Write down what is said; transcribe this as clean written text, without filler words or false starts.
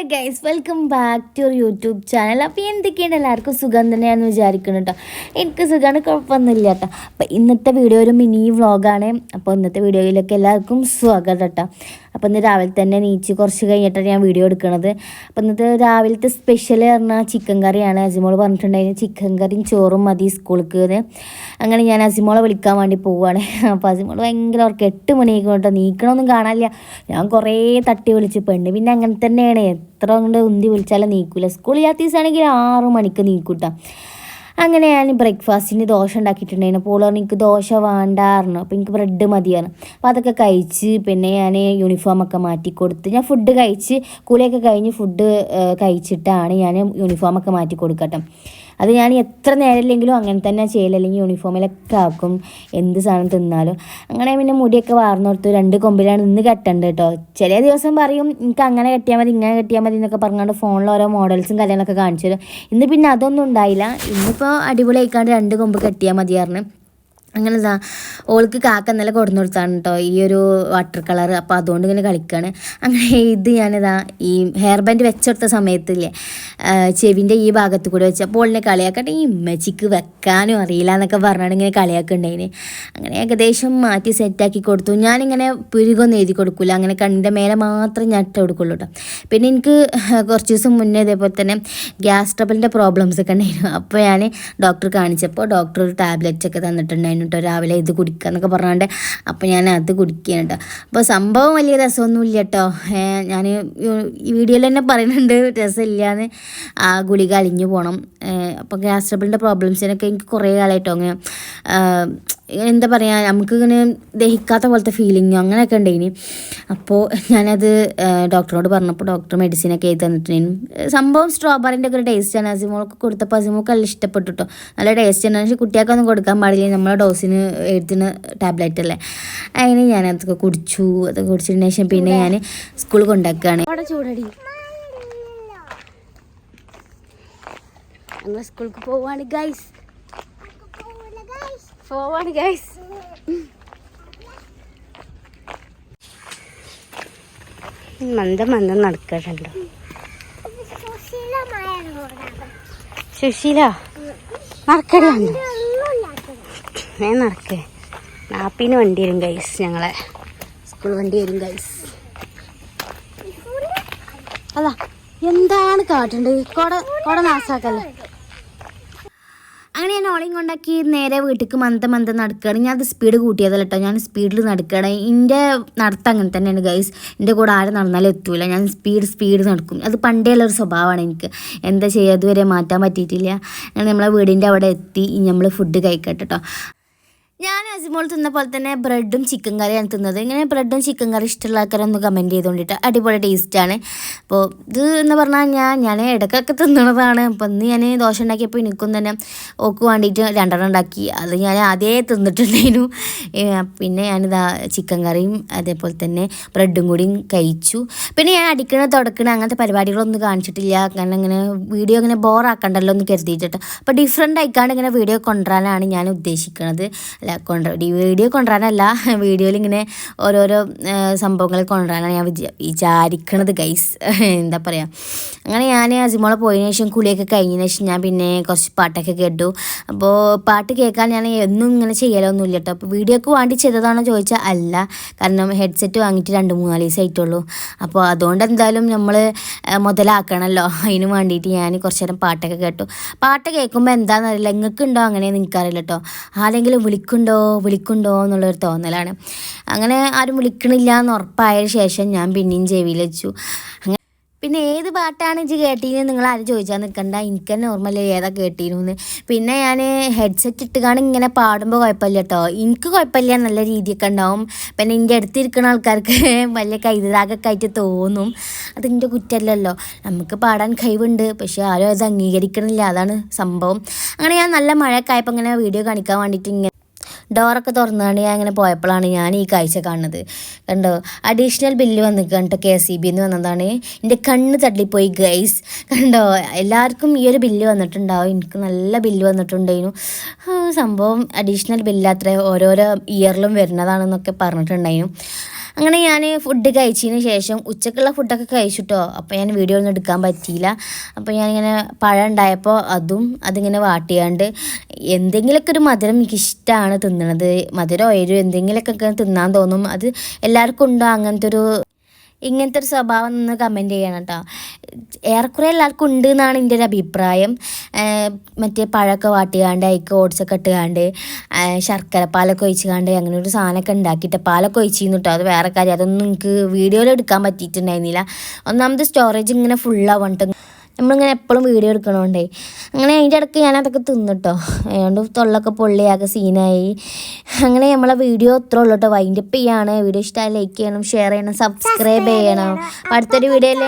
Guys welcome back to YouTube channel. അപ്പോൾ എന്തൊക്കെയാണ് എല്ലാവർക്കും സുഖം തന്നെയാണെന്ന് വിചാരിക്കണം കേട്ടോ. എനിക്ക് സുഖമാണ്, കുഴപ്പമൊന്നുമില്ല കേട്ടോ. അപ്പോൾ ഇന്നത്തെ വീഡിയോ ഒരു മിനി വ്ളോഗാണ്. അപ്പോൾ ഇന്നത്തെ വീഡിയോയിലൊക്കെ എല്ലാവർക്കും സ്വാഗതം കേട്ടോ. അപ്പോൾ ഇന്ന് രാവിലെ തന്നെ നീച്ച് കുറച്ച് കഴിഞ്ഞിട്ടാണ് ഞാൻ വീഡിയോ എടുക്കുന്നത്. അപ്പോൾ ഇന്നത്തെ രാവിലത്തെ സ്പെഷ്യൽ പറഞ്ഞാൽ ചിക്കൻ കറിയാണ്. അസിമോൾ പറഞ്ഞിട്ടുണ്ടായിരുന്നു ചിക്കൻ കറിയും ചോറും മതി സ്കൂൾക്ക്. അങ്ങനെ ഞാൻ അസിമോളെ വിളിക്കാൻ വേണ്ടി പോവുകയാണ്. അപ്പോൾ അസിമോൾ ഭയങ്കര അവർക്ക് 8 മണിയൊക്കെ കേട്ടോ, നീക്കണമൊന്നും കാണാനില്ല. ഞാൻ കുറേ തട്ടി വിളിച്ച് പെണ്ണ് പിന്നെ അങ്ങനെ തന്നെയാണ്, എത്ര കൊണ്ട് ഉന്തി വിളിച്ചാലും നീക്കൂല. സ്കൂളില്ലാത്ത ദിവസമാണെങ്കിൽ 6 മണിക്ക് നീക്കൂട്ടാ. അങ്ങനെ ഞാൻ ബ്രേക്ക്ഫാസ്റ്റിന് ദോശ ഉണ്ടാക്കിയിട്ടുണ്ടായിരുന്നു. അപ്പോൾ എനിക്ക് ദോശ വേണ്ടായിരുന്നു, അപ്പോൾ എനിക്ക് ബ്രെഡ് മതിയാണ്. അപ്പോൾ അതൊക്കെ കഴിച്ച് പിന്നെ ഞാൻ യൂണിഫോമൊക്കെ മാറ്റി കൊടുത്ത് ഞാൻ ഫുഡ് കഴിച്ച് കുളിയൊക്കെ കഴിഞ്ഞ് ഫുഡ് കഴിച്ചിട്ടാണ് ഞാൻ യൂണിഫോമൊക്കെ മാറ്റി കൊടുക്കട്ടെ. അത് ഞാൻ എത്ര നേരമില്ലെങ്കിലും അങ്ങനെ തന്നെ ചെയ്യൽ, അല്ലെങ്കിൽ യൂണിഫോമിലൊക്കെ ആക്കും എന്ത് സാധനം തിന്നാലും. അങ്ങനെ പിന്നെ മുടിയൊക്കെ വാർന്നോർത്ത് 2 കൊമ്പിലാണ് ഇന്ന് കെട്ടേണ്ടത് കേട്ടോ. ചില ദിവസം പറയും എനിക്ക് അങ്ങനെ കെട്ടിയാൽ മതി ഇങ്ങനെ കെട്ടിയാൽ മതി എന്നൊക്കെ പറഞ്ഞുകൊണ്ട് ഫോണിൽ ഓരോ മോഡൽസും കല്യാണമൊക്കെ കാണിച്ചു തരും. ഇന്ന് പിന്നെ അതൊന്നും ഉണ്ടായില്ല. ഇന്നിപ്പോൾ അടിപൊളി ആയിക്കാണ്ട് 2 കൊമ്പ് കെട്ടിയാൽ മതിയായിരുന്നു. അങ്ങനെ ഓൾക്ക് കാക്ക ഇന്നലെ കൊടുന്നു കൊടുത്താണ് കേട്ടോ ഈ ഒരു വാട്ടർ കളർ. അപ്പോൾ അതുകൊണ്ട് ഇങ്ങനെ കളിക്കുകയാണ്. അങ്ങനെ ഇത് ഞാനിതാ ഈ ഹെയർ ബാൻഡ് വെച്ചെടുത്ത സമയത്തില്ലേ ചെവിൻ്റെ ഈ ഭാഗത്ത് കൂടെ വെച്ച് അപ്പോൾ ഓളിനെ കളിയാക്കട്ടെ ഈ ഉമ്മച്ചിക്ക് വെക്കാനും അറിയില്ല എന്നൊക്കെ പറഞ്ഞാണ് ഇങ്ങനെ കളിയാക്കുണ്ടായിന്. അങ്ങനെ ഏകദേശം മാറ്റി സെറ്റാക്കി കൊടുത്തു. ഞാനിങ്ങനെ പുരുകൊന്നും എഴുതി കൊടുക്കില്ല, അങ്ങനെ കണ്ണിൻ്റെ മേലെ മാത്രം ഞാൻ ഇട്ട് കൊടുക്കുള്ളൂ കേട്ടോ. പിന്നെ എനിക്ക് കുറച്ച് ദിവസം മുന്നേ ഇതേപോലെ തന്നെ ഗ്യാസ് ട്രബിളിൻ്റെ പ്രോബ്ലംസ് ഒക്കെ ഉണ്ടായിരുന്നു. അപ്പോൾ ഞാൻ ഡോക്ടർ കാണിച്ചപ്പോൾ ഡോക്ടർ ഒരു ടാബ്ലറ്റ് ഒക്കെ തന്നിട്ടുണ്ടായിരുന്നു കേട്ടോ. രാവിലെ ഇത് കുടിക്കുക എന്നൊക്കെ പറഞ്ഞാണ്ട് അപ്പോൾ ഞാൻ അത് കുടിക്കുകയാണ് കേട്ടോ. അപ്പോൾ സംഭവം വലിയ രസമൊന്നുമില്ല കേട്ടോ. ഞാൻ ഈ വീഡിയോയിൽ തന്നെ പറയുന്നുണ്ട് രസമില്ലാന്ന്. ആ ഗുളിക അലിഞ്ഞു പോകണം. അപ്പോൾ ഗ്യാസ് ട്രബിളിൻ്റെ പ്രോബ്ലംസിനൊക്കെ എനിക്ക് കുറേ കാലമായിട്ടോ അങ്ങനെ എന്താ പറയുക നമുക്കിങ്ങനെ ദഹിക്കാത്ത പോലത്തെ ഫീലിങ്ങോ അങ്ങനെയൊക്കെ ഉണ്ടായിന്. അപ്പോൾ ഞാനത് ഡോക്ടറോട് പറഞ്ഞപ്പോൾ ഡോക്ടർ മെഡിസിനൊക്കെ എഴുതി തന്നിട്ടുണ്ടായിരുന്നു. സംഭവം സ്ട്രോബെറിൻ്റെ ഒക്കെ ഒരു ടേസ്റ്റാണ്. അസിമോൾക്ക് കൊടുത്തപ്പോൾ അസിമോൾക്ക് നല്ല ഇഷ്ടപ്പെട്ടു കേട്ടോ. നല്ല ടേസ്റ്റ് ആണ്. പക്ഷേ കുട്ടികൾക്കൊന്നും കൊടുക്കാൻ പാടില്ല, നമ്മളെ ഡോസിന് എഴുതുന്ന ടാബ്ലറ്റ് അല്ലേ. അതിന് ഞാനതൊക്കെ കുടിച്ചു. അതൊക്കെ കുടിച്ചതിന് ശേഷം പിന്നെ ഞാൻ സ്കൂളിൽ കൊണ്ടാക്കുകയാണ്. അവിടെ ചൂടടി ഞങ്ങൾ സ്കൂൾക്ക് പോവാണ് ഗൈസ്, പോവാണ് ഗൈസ്. മന്ദം നടക്കണ്ടോ സുശീല നടക്കണ്ട ഞാൻ നടക്കേ. നാപ്പിന് വണ്ടി വരും ഗൈസ്, ഞങ്ങളെ സ്കൂൾ വണ്ടി വരും ഗൈസ്. അതാ എന്താണ് കാട്ടേണ്ടത്, കൊട നാസാക്കല്ലേ. അങ്ങനെ ഞാൻ ഓളയും കൊണ്ടാക്കി നേരെ വീട്ടിലേക്ക് മന്ദം നടക്കുകയാണ്. ഞാൻ അത് സ്പീഡ് കൂട്ടിയതല്ല കേട്ടോ, ഞാൻ സ്പീഡിൽ നടക്കുകയാണ്. എൻ്റെ നടത്തം അങ്ങനെ തന്നെയാണ് ഗൈസ്. എൻ്റെ കൂടെ ആരും നടന്നാലും എത്തൂല, ഞാൻ സ്പീഡ് നടക്കും. അത് പണ്ടേ ഉള്ളൊരു സ്വഭാവമാണ് എനിക്ക്. എന്താ ചെയ്യുക, ഇതുവരെ മാറ്റാൻ പറ്റിയിട്ടില്ല. അങ്ങനെ നമ്മളെ വീടിൻ്റെ അവിടെ എത്തി നമ്മൾ ഫുഡ് കഴിക്കട്ടെ കേട്ടോ. ഞാൻ അസിമോൾ തിന്ന പോലെ തന്നെ ബ്രെഡും ചിക്കൻ കറിയാണ് തിന്നത്. ഇങ്ങനെ ബ്രെഡും ചിക്കൻ കറി ഇഷ്ടമുള്ള ആൾക്കാരൊന്ന് കമൻറ്റ് ചെയ്തുകൊണ്ടിട്ട് അടിപൊളി ടേസ്റ്റാണ്. അപ്പോൾ ഇത് എന്ന് പറഞ്ഞാൽ ഞാൻ ഇടയ്ക്കൊക്കെ തിന്നണതാണ്. അപ്പോൾ ഇന്ന് ഞാൻ ദോശ ഉണ്ടാക്കിയപ്പോൾ എനിക്കും തന്നെ ഓക്ക് വേണ്ടിയിട്ട് 2 ഉണ്ടാക്കി. അത് ഞാൻ ആദ്യമേ തിന്നിട്ടുണ്ടായിരുന്നു. പിന്നെ ഞാനിതാ ചിക്കൻ കറിയും അതേപോലെ തന്നെ ബ്രെഡും കൂടിയും കഴിച്ചു. പിന്നെ ഞാൻ തുടക്കണ അങ്ങനത്തെ പരിപാടികളൊന്നും കാണിച്ചിട്ടില്ല. കാരണം ഇങ്ങനെ വീഡിയോ ഇങ്ങനെ ബോറാക്കണ്ടല്ലോ എന്ന് കരുതിയിട്ടോ. അപ്പോൾ ഡിഫറെൻ്റ് ആയിക്കാണ്ട് ഇങ്ങനെ വീഡിയോ കൊണ്ടുവരാനാണ് ഞാൻ ഉദ്ദേശിക്കുന്നത്. വീഡിയോ കൊണ്ടുവരാനല്ല, വീഡിയോയിൽ ഇങ്ങനെ ഓരോരോ സംഭവങ്ങൾ കൊണ്ടുവരാനാണ് ഞാൻ വിചാരിക്കണത് ഗൈസ്. എന്താ പറയുക. അങ്ങനെ ഞാൻ അസിമോളെ പോയതിനു ശേഷം കുളിയൊക്കെ കഴിഞ്ഞതിന് ശേഷം ഞാൻ പിന്നെ കുറച്ച് പാട്ടൊക്കെ കേട്ടു. അപ്പോൾ പാട്ട് കേൾക്കാൻ ഞാൻ എന്നും ഇങ്ങനെ ചെയ്യലൊന്നുമില്ല കേട്ടോ. അപ്പോൾ വീഡിയോക്ക് വേണ്ടി ചെയ്തതാണോ ചോദിച്ചാൽ അല്ല, കാരണം ഹെഡ്സെറ്റ് വാങ്ങിയിട്ട് 2-3 ദിവസമായിട്ടുള്ളൂ. അപ്പോൾ അതുകൊണ്ട് എന്തായാലും നമ്മൾ മുതലാക്കണമല്ലോ, അതിന് വേണ്ടിയിട്ട് ഞാൻ കുറച്ച് നേരം പാട്ടൊക്കെ കേട്ടു. പാട്ട് കേൾക്കുമ്പോൾ എന്താണെന്നറിയില്ല, നിങ്ങൾക്കുണ്ടോ അങ്ങനെയെന്ന് എനിക്കറിയില്ല കേട്ടോ. ആരെങ്കിലും വിളിക്കുണ്ടോ എന്നുള്ളൊരു തോന്നലാണ്. അങ്ങനെ ആരും വിളിക്കണില്ല എന്ന് ഉറപ്പായ ശേഷം ഞാൻ പിന്നെയും ചെവിയിൽ വെച്ചു. പിന്നെ ഏത് പാട്ടാണ് ഇജ്ജ് കേട്ടീന്ന് നിങ്ങൾ ആരും ചോദിച്ചാൽ നിൽക്കണ്ട, എനിക്ക് തന്നെ ഓർമ്മയില്ല ഏതാ കേട്ടീന്ന്. പിന്നെ ഞാൻ ഹെഡ്സെറ്റ് ഇട്ടുകാണ് ഇങ്ങനെ പാടുമ്പോൾ കുഴപ്പമില്ല കേട്ടോ, എനിക്ക് കുഴപ്പമില്ല, നല്ല രീതിയൊക്കെ ഉണ്ടാവും. പിന്നെ എൻ്റെ അടുത്തിരിക്കുന്ന ആൾക്കാർക്ക് വലിയ കൈതാകൊക്കെ ആയിട്ട് തോന്നും. അതിൻ്റെ കുറ്റമല്ലല്ലോ, നമുക്ക് പാടാൻ കഴിവുണ്ട്, പക്ഷേ ആരും അത് അംഗീകരിക്കണില്ല, അതാണ് സംഭവം. അങ്ങനെ ഞാൻ നല്ല മഴയൊക്കെ ആയപ്പോൾ ഇങ്ങനെ വീഡിയോ കാണിക്കാൻ വേണ്ടിയിട്ട് ഇങ്ങനെ ഡോറൊക്കെ തുറന്നാണ് ഞാൻ ഇങ്ങനെ പോയപ്പോഴാണ് ഞാൻ ഈ കാഴ്ച കാണുന്നത്. കണ്ടോ, അഡീഷണൽ ബില്ല് വന്നിട്ട് KCB വന്നതാണ്. എൻ്റെ കണ്ണ് തള്ളിപ്പോയി ഗൈസ്. കണ്ടോ, എല്ലാവർക്കും ഈ ഒരു ബില്ല് വന്നിട്ടുണ്ടാവും, എനിക്ക് നല്ല ബില്ല് വന്നിട്ടുണ്ടായിരുന്നു. സംഭവം അഡീഷണൽ ബില്ല് അത്ര ഓരോരോ ഇയറിലും വരുന്നതാണെന്നൊക്കെ പറഞ്ഞിട്ടുണ്ടായിരുന്നു. അങ്ങനെ ഞാൻ ഫുഡ് കഴിച്ചതിന് ശേഷം ഉച്ചക്കുള്ള ഫുഡൊക്കെ കഴിച്ചിട്ടോ. അപ്പോൾ ഞാൻ വീഡിയോ ഒന്നും എടുക്കാൻ പറ്റിയില്ല. അപ്പോൾ ഞാനിങ്ങനെ പഴം ഉണ്ടായപ്പോൾ അതിങ്ങനെ വാട്ടിയാണ്ട് എന്തെങ്കിലുമൊക്കെ ഒരു മധുരം എനിക്കിഷ്ടമാണ് തിന്നണത്. മധുരം എരിവ് എന്തെങ്കിലുമൊക്കെ തിന്നാൻ തോന്നും. അത് എല്ലാവർക്കും ഉണ്ടോ ഇങ്ങനത്തെ ഒരു സ്വഭാവം നിന്ന് കമൻറ്റ് ചെയ്യണം കേട്ടോ. ഏറെക്കുറെ എല്ലാവർക്കും ഉണ്ട് എന്നാണ് എൻ്റെ ഒരു അഭിപ്രായം. മറ്റേ പഴമൊക്കെ വാട്ടിയാണ്ട് അതിക്ക് ഓട്സൊക്കെ ഇട്ടുകാണ്ട് ശർക്കര പാലൊക്കെ ഒഴിച്ചുകാണ്ട് അങ്ങനെ ഒരു സാധനമൊക്കെ ഉണ്ടാക്കിയിട്ട് പാലൊക്കെ ഒഴിച്ചിരുന്നു കേട്ടോ. അത് വേറെ കാര്യം. അതൊന്നും എനിക്ക് വീഡിയോയിൽ എടുക്കാൻ പറ്റിയിട്ടുണ്ടായിരുന്നില്ല. ഒന്നാമത് സ്റ്റോറേജ് ഇങ്ങനെ ഫുള്ളാവണ്ടിട്ട് നമ്മളിങ്ങനെ എപ്പോഴും വീഡിയോ എടുക്കണോണ്ടേ. അങ്ങനെ അതിൻ്റെ ഇടയ്ക്ക് ഞാനതൊക്കെ തിന്നിട്ടോ. അതുകൊണ്ട് തൊള്ളൊക്കെ പൊള്ളിയാകെ സീനായി. അങ്ങനെ നമ്മളെ വീഡിയോ ഇത്ര ഉള്ളൂ കേട്ടോ. വൈൻഡപ്പ് ചെയ്യാണ്. വീഡിയോ ഇഷ്ടമായി ലൈക്ക് ചെയ്യണം, ഷെയർ ചെയ്യണം, സബ്സ്ക്രൈബ് ചെയ്യണം. അടുത്തൊരു വീഡിയോയിൽ